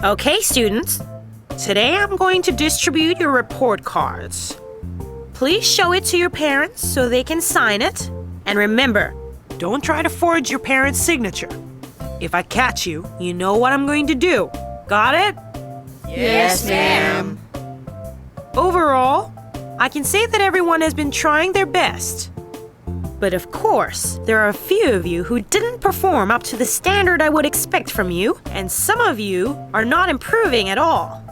Okay, students. Today I'm going to distribute your report cards. Please show it to your parents so they can sign it. And remember, don't try to forge your parents' signature. If I catch you, you know what I'm going to do. Got it? Yes, ma'am. Overall, I can say that everyone has been trying their best. But of course, there are a few of you who didn't perform up to the standard I would expect from you, and some of you are not improving at all.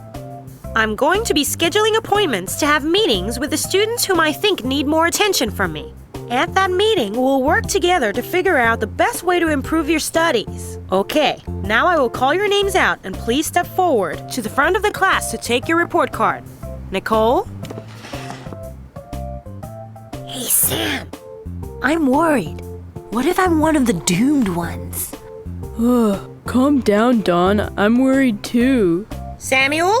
I'm going to be scheduling appointments to have meetings with the students whom I think need more attention from me. At that meeting, we'll work together to figure out the best way to improve your studies. Okay, now I will call your names out and please step forward to the front of the class to take your report card. Nicole? Hey, Sam. I'm worried. What if I'm one of the doomed ones? Calm down, Dawn. I'm worried too. Samuel?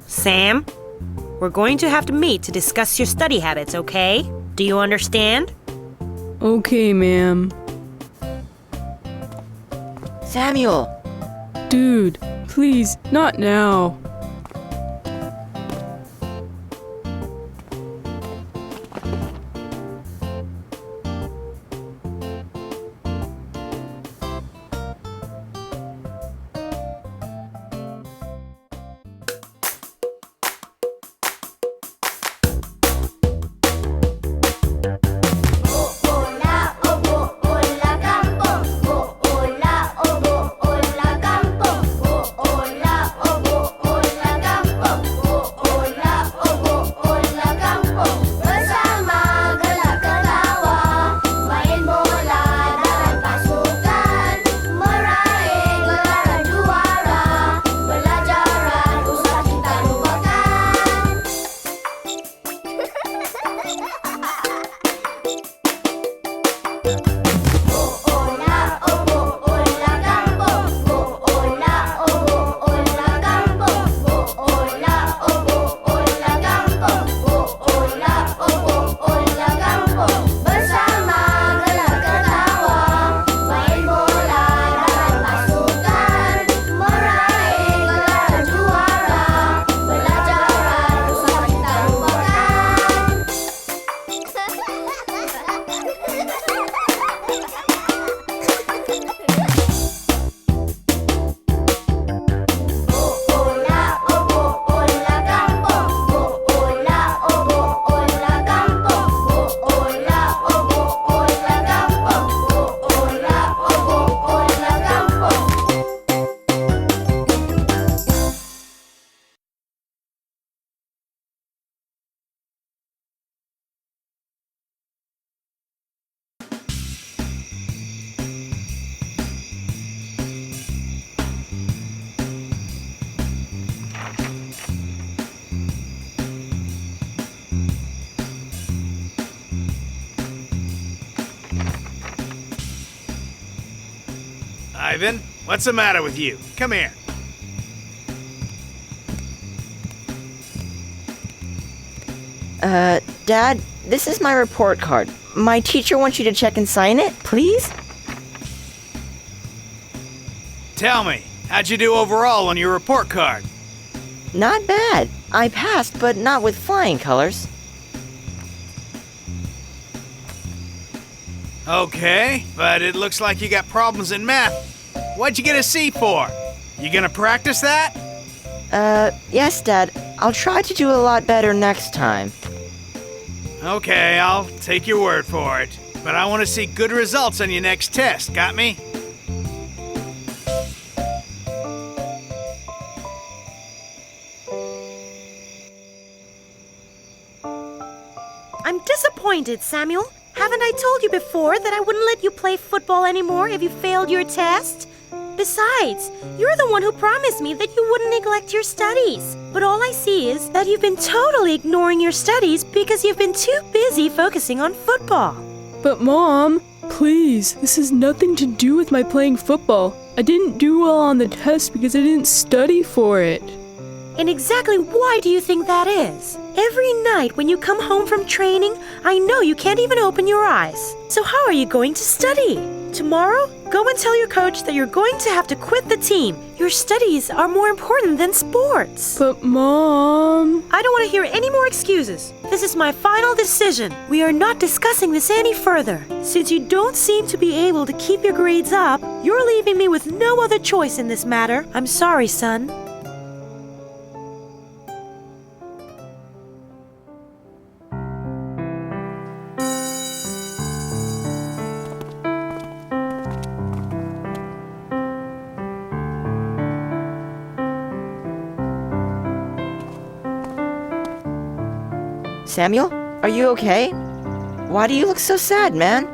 Sam, we're going to have to meet to discuss your study habits, okay? Do you understand? Okay, ma'am. Samuel! Dude, please, not now. Ivan, what's the matter with you? Come here. Dad, this is my report card. My teacher wants you to check and sign it, please? Tell me, how'd you do overall on your report card? Not bad. I passed, but not with flying colors. Okay, but it looks like you got problems in math. What'd you get a C for? You gonna practice that? Yes, Dad. I'll try to do a lot better next time. Okay, I'll take your word for it. But I want to see good results on your next test, got me? I'm disappointed, Samuel. Haven't I told you before that I wouldn't let you play football anymore if you failed your test? Besides, you're the one who promised me that you wouldn't neglect your studies. But all I see is that you've been totally ignoring your studies because you've been too busy focusing on football. But Mom, please, this has nothing to do with my playing football. I didn't do well on the test because I didn't study for it. And exactly why do you think that is? Every night when you come home from training, I know you can't even open your eyes. So how are you going to study? Tomorrow, go and tell your coach that you're going to have to quit the team. Your studies are more important than sports. But Mom... I don't want to hear any more excuses. This is my final decision. We are not discussing this any further. Since you don't seem to be able to keep your grades up, you're leaving me with no other choice in this matter. I'm sorry, son. Samuel, are you okay? Why do you look so sad, man?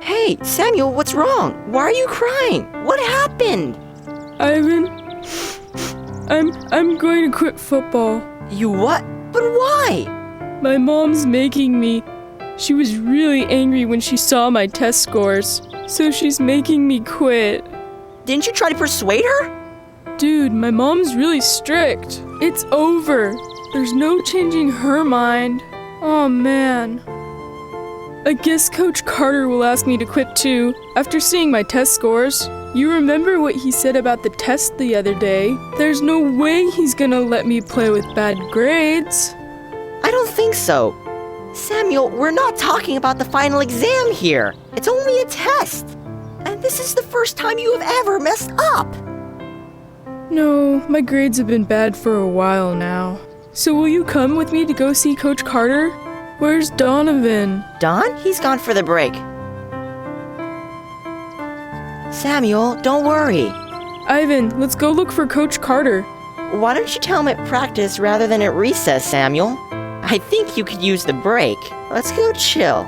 Hey, Samuel, what's wrong? Why are you crying? What happened? Ivan, I'm going to quit football. You what? But why? My mom's making me. She was really angry when she saw my test scores, so she's making me quit. Didn't you try to persuade her? Dude, my mom's really strict. It's over. There's no changing her mind. Oh man. I guess Coach Carter will ask me to quit too, after seeing my test scores. You remember what he said about the test the other day? There's no way he's gonna let me play with bad grades. I don't think so. Samuel, we're not talking about the final exam here. It's only a test. And this is the first time you have ever messed up. No, my grades have been bad for a while now. So will you come with me to go see Coach Carter? Where's Donovan? Don? He's gone for the break. Samuel, don't worry. Ivan, let's go look for Coach Carter. Why don't you tell him at practice rather than at recess, Samuel? I think you could use the break. Let's go chill.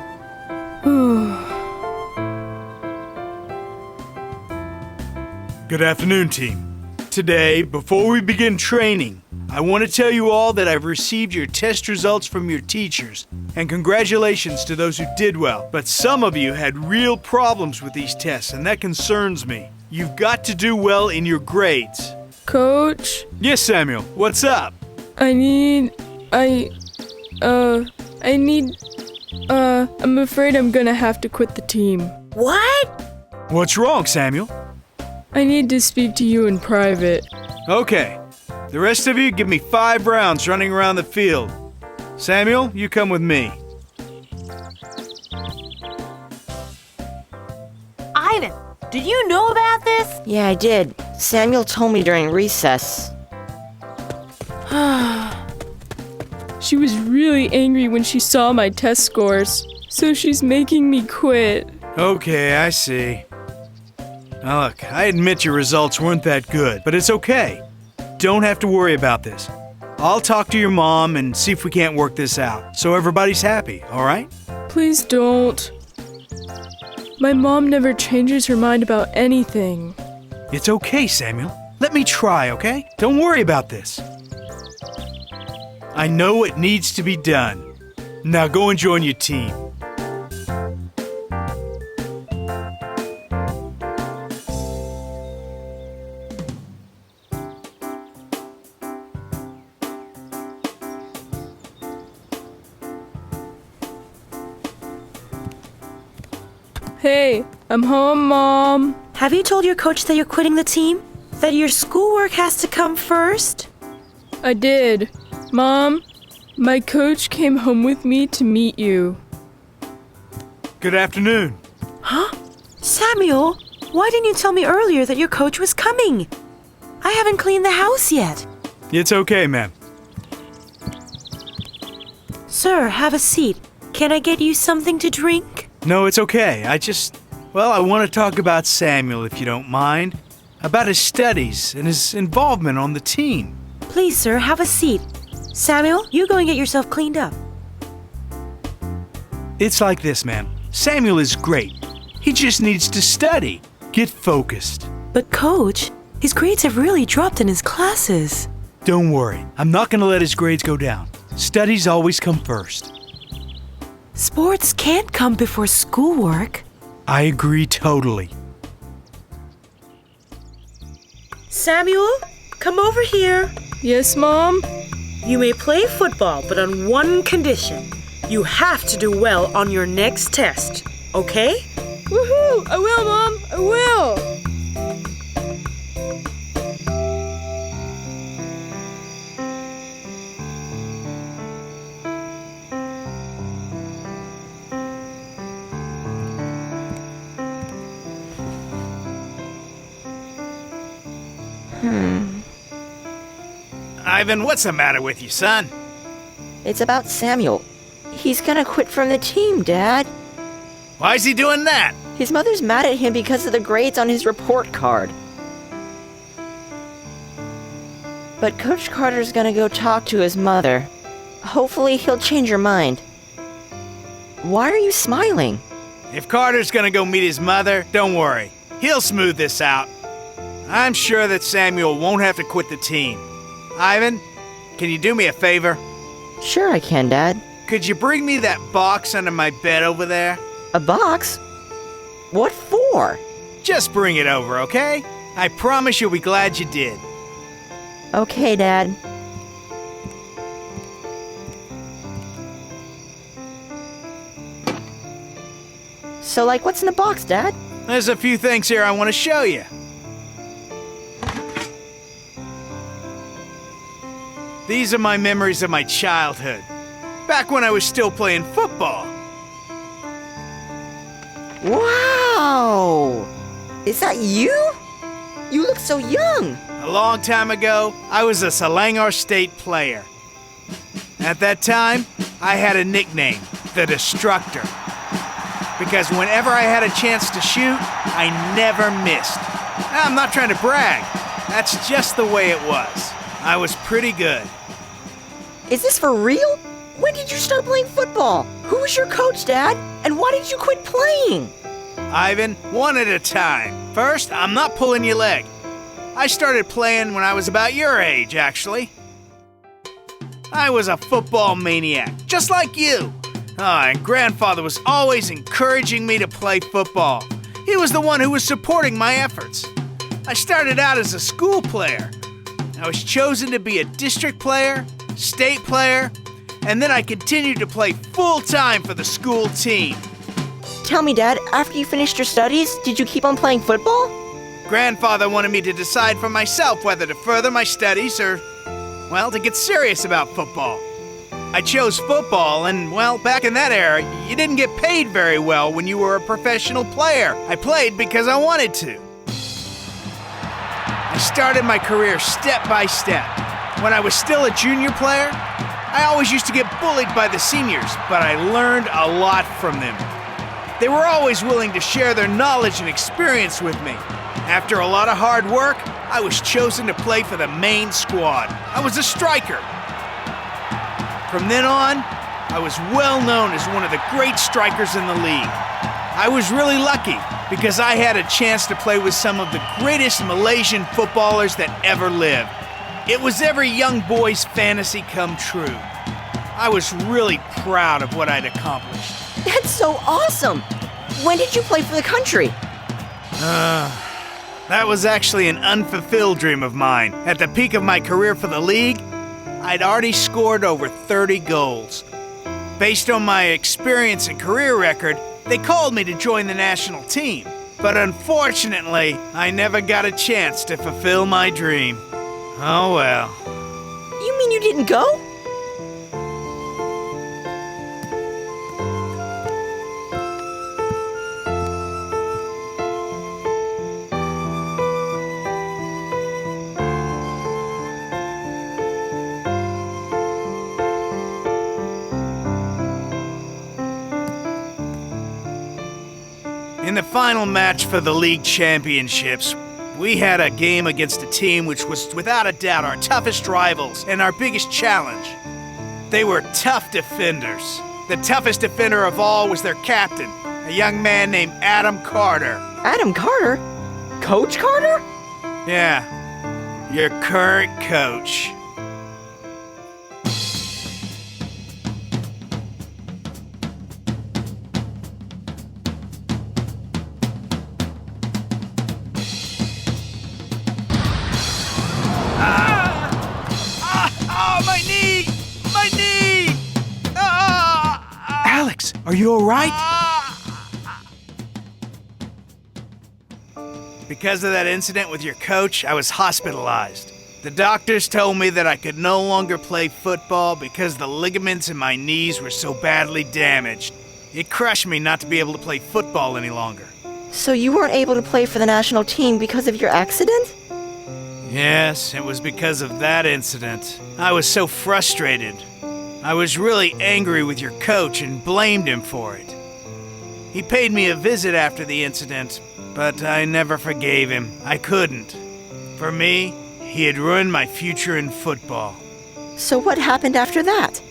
Good afternoon, team. Today, before we begin training, I want to tell you all that I've received your test results from your teachers, and congratulations to those who did well. But some of you had real problems with these tests, and that concerns me. You've got to do well in your grades. Coach? Yes, Samuel, what's up? I'm afraid I'm gonna have to quit the team. What? What's wrong, Samuel? I need to speak to you in private. Okay. The rest of you, give me 5 rounds running around the field. Samuel, you come with me. Ivan, did you know about this? Yeah, I did. Samuel told me during recess. She was really angry when she saw my test scores, so she's making me quit. Okay, I see. Now look, I admit your results weren't that good, but it's okay. Don't have to worry about this. I'll talk to your mom and see if we can't work this out, so everybody's happy, all right? Please don't. My mom never changes her mind about anything. It's okay, Samuel. Let me try, okay? Don't worry about this. I know what needs to be done. Now go and join your team. Hey, I'm home, Mom. Have you told your coach that you're quitting the team? That your schoolwork has to come first? I did. Mom, my coach came home with me to meet you. Good afternoon. Huh? Samuel, why didn't you tell me earlier that your coach was coming? I haven't cleaned the house yet. It's okay, ma'am. Sir, have a seat. Can I get you something to drink? No, it's okay. I want to talk about Samuel, if you don't mind. About his studies and his involvement on the team. Please, sir, have a seat. Samuel, you go and get yourself cleaned up. It's like this, ma'am. Samuel is great. He just needs to study. Get focused. But, Coach, his grades have really dropped in his classes. Don't worry. I'm not going to let his grades go down. Studies always come first. Sports can't come before schoolwork. I agree totally. Samuel, come over here. Yes, Mom? You may play football, but on one condition. You have to do well on your next test, okay? Woohoo! I will, Mom! I will! Ivan, what's the matter with you, son? It's about Samuel. He's gonna quit from the team, Dad. Why is he doing that? His mother's mad at him because of the grades on his report card. But Coach Carter's gonna go talk to his mother. Hopefully he'll change her mind. Why are you smiling? If Carter's gonna go meet his mother, don't worry. He'll smooth this out. I'm sure that Samuel won't have to quit the team. Ivan, can you do me a favor? Sure I can, Dad. Could you bring me that box under my bed over there? A box? What for? Just bring it over, okay? I promise you'll be glad you did. Okay, Dad. So, what's in the box, Dad? There's a few things here I want to show you. These are my memories of my childhood, back when I was still playing football. Wow! Is that you? You look so young. A long time ago, I was a Selangor State player. At that time, I had a nickname, the Destructor. Because whenever I had a chance to shoot, I never missed. I'm not trying to brag. That's just the way it was. I was pretty good. Is this for real? When did you start playing football? Who was your coach, Dad? And why did you quit playing? Ivan, one at a time. First, I'm not pulling your leg. I started playing when I was about your age, actually. I was a football maniac, just like you. And Grandfather was always encouraging me to play football. He was the one who was supporting my efforts. I started out as a school player. I was chosen to be a district player, state player, and then I continued to play full-time for the school team. Tell me, Dad, after you finished your studies, did you keep on playing football? Grandfather wanted me to decide for myself whether to further my studies or, to get serious about football. I chose football, and, back in that era, you didn't get paid very well when you were a professional player. I played because I wanted to. I started my career step by step. When I was still a junior player, I always used to get bullied by the seniors, but I learned a lot from them. They were always willing to share their knowledge and experience with me. After a lot of hard work, I was chosen to play for the main squad. I was a striker. From then on, I was well known as one of the great strikers in the league. I was really lucky because I had a chance to play with some of the greatest Malaysian footballers that ever lived. It was every young boy's fantasy come true. I was really proud of what I'd accomplished. That's so awesome! When did you play for the country? That was actually an unfulfilled dream of mine. At the peak of my career for the league, I'd already scored over 30 goals. Based on my experience and career record, they called me to join the national team. But unfortunately, I never got a chance to fulfill my dream. Oh well. You mean you didn't go? In the final match for the league championships, we had a game against a team which was without a doubt our toughest rivals and our biggest challenge. They were tough defenders. The toughest defender of all was their captain, a young man named Adam Carter. Adam Carter? Coach Carter? Yeah, your current coach. Are you all right? Because of that incident with your coach, I was hospitalized. The doctors told me that I could no longer play football because the ligaments in my knees were so badly damaged. It crushed me not to be able to play football any longer. So you weren't able to play for the national team because of your accident? Yes, it was because of that incident. I was so frustrated. I was really angry with your coach and blamed him for it. He paid me a visit after the incident, but I never forgave him. I couldn't. For me, he had ruined my future in football. So what happened after that?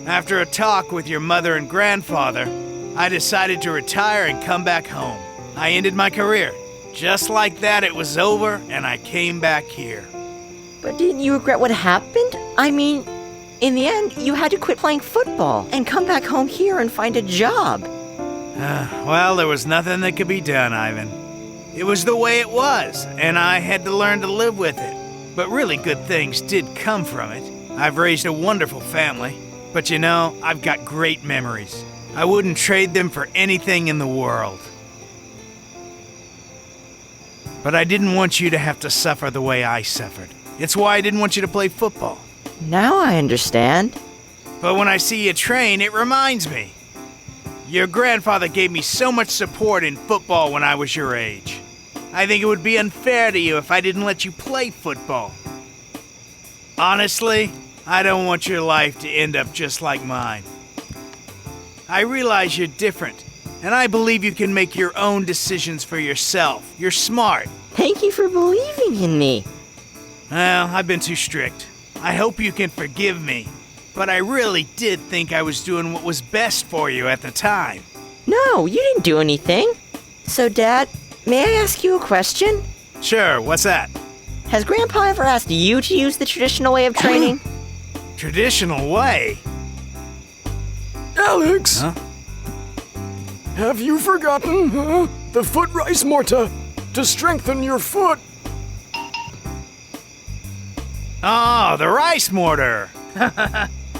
After a talk with your mother and grandfather, I decided to retire and come back home. I ended my career. Just like that, it was over, and I came back here. But didn't you regret what happened? I mean, in the end, you had to quit playing football and come back home here and find a job. Well, there was nothing that could be done, Ivan. It was the way it was, and I had to learn to live with it. But really good things did come from it. I've raised a wonderful family, but you know, I've got great memories. I wouldn't trade them for anything in the world. But I didn't want you to have to suffer the way I suffered. It's why I didn't want you to play football. Now I understand. But when I see you train, it reminds me. Your grandfather gave me so much support in football when I was your age. I think it would be unfair to you if I didn't let you play football. Honestly, I don't want your life to end up just like mine. I realize you're different, and I believe you can make your own decisions for yourself. You're smart. Thank you for believing in me. Well, I've been too strict. I hope you can forgive me. But I really did think I was doing what was best for you at the time. No, you didn't do anything. So, Dad, may I ask you a question? Sure, what's that? Has Grandpa ever asked you to use the traditional way of training? Traditional way? Alex! Huh? Have you forgotten the foot rice mortar to strengthen your foot? Oh, the rice mortar!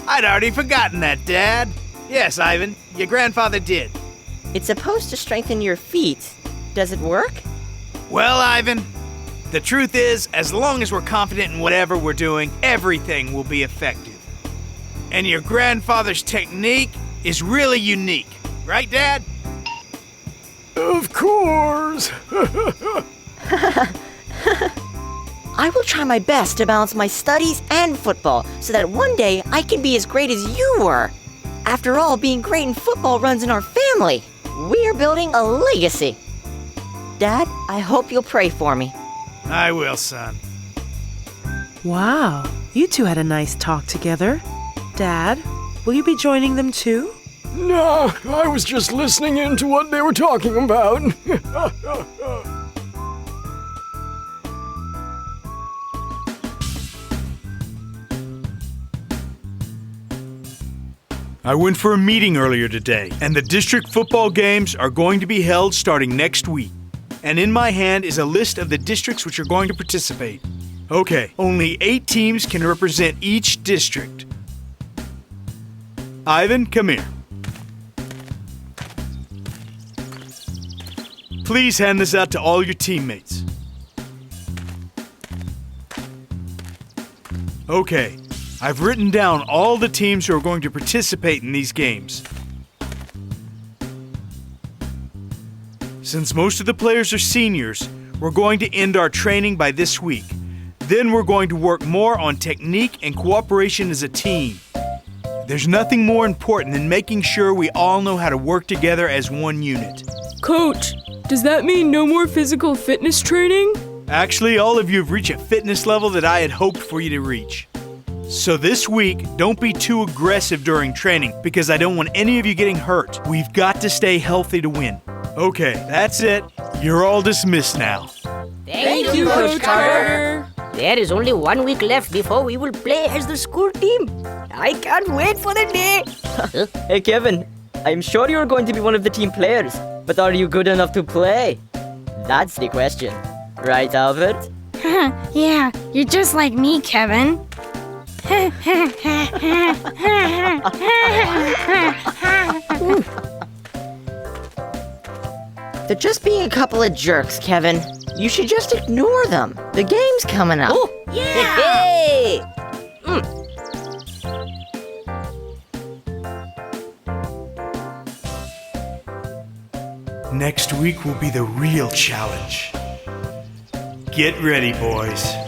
I'd already forgotten that, Dad. Yes, Ivan, your grandfather did. It's supposed to strengthen your feet. Does it work? Well, Ivan, the truth is, as long as we're confident in whatever we're doing, everything will be effective. And your grandfather's technique is really unique. Right, Dad? Of course! I will try my best to balance my studies and football so that one day I can be as great as you were. After all, being great in football runs in our family. We are building a legacy. Dad, I hope you'll pray for me. I will, son. Wow, you two had a nice talk together. Dad, will you be joining them too? No, I was just listening in to what they were talking about. I went for a meeting earlier today, and the district football games are going to be held starting next week. And in my hand is a list of the districts which are going to participate. Okay, only 8 teams can represent each district. Ivan, come here. Please hand this out to all your teammates. Okay. I've written down all the teams who are going to participate in these games. Since most of the players are seniors, we're going to end our training by this week. Then we're going to work more on technique and cooperation as a team. There's nothing more important than making sure we all know how to work together as one unit. Coach, does that mean no more physical fitness training? Actually, all of you have reached a fitness level that I had hoped for you to reach. So this week, don't be too aggressive during training because I don't want any of you getting hurt. We've got to stay healthy to win. Okay, that's it. You're all dismissed now. Thank you, Coach Carter. There is only 1 week left before we will play as the school team. I can't wait for the day. Hey, Kevin, I'm sure you're going to be one of the team players, but are you good enough to play? That's the question. Right, Albert? Yeah, you're just like me, Kevin. They're just being a couple of jerks, Kevin. You should just ignore them. The game's coming up. Oh, yeah! Hey! Next week will be the real challenge. Get ready, boys.